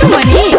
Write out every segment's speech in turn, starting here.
सीतामढ़ी।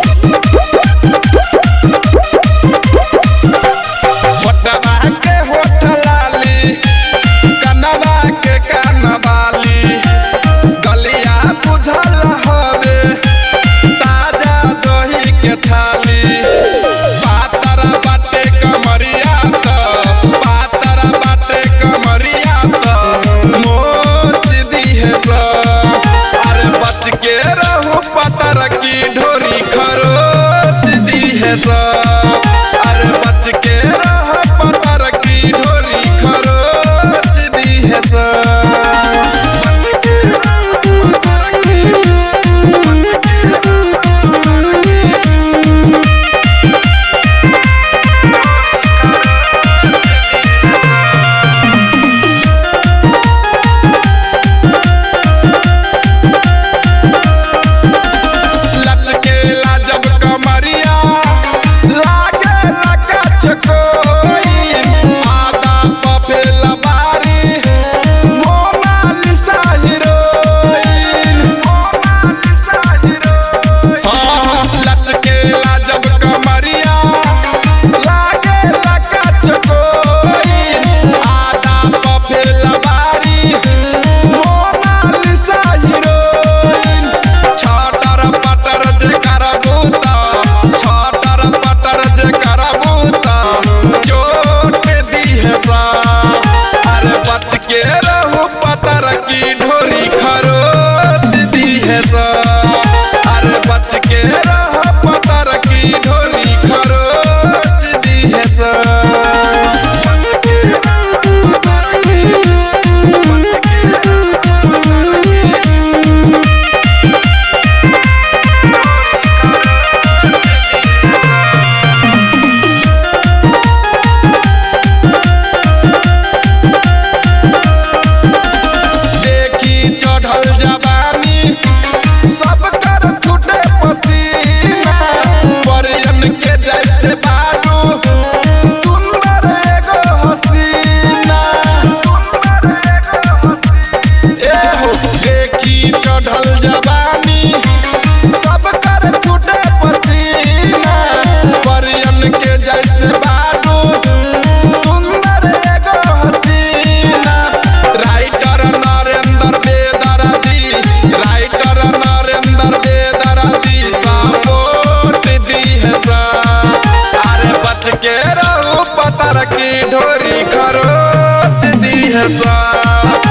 पतर की ढोरी खरोच दी है सब। अरे बच के रह पतर की ढोरी खरोच दी है सब। के रहू पतर की ढोरी खरोच दी है सब। अरे बच के रह पतर की ढोरी खरोच दी है सब। चढ़ल जवानी सब कर छूटे पसीना। परियन के जैसे बारू सुंदर एगो हसीना। राइटर नरेंद्र बेदर्दी, राइटर नरेंद्र बेदर्दी सपोर्ट दी है सब। अरे बच के रहू पतर की ढोरी खरोच दी है सब।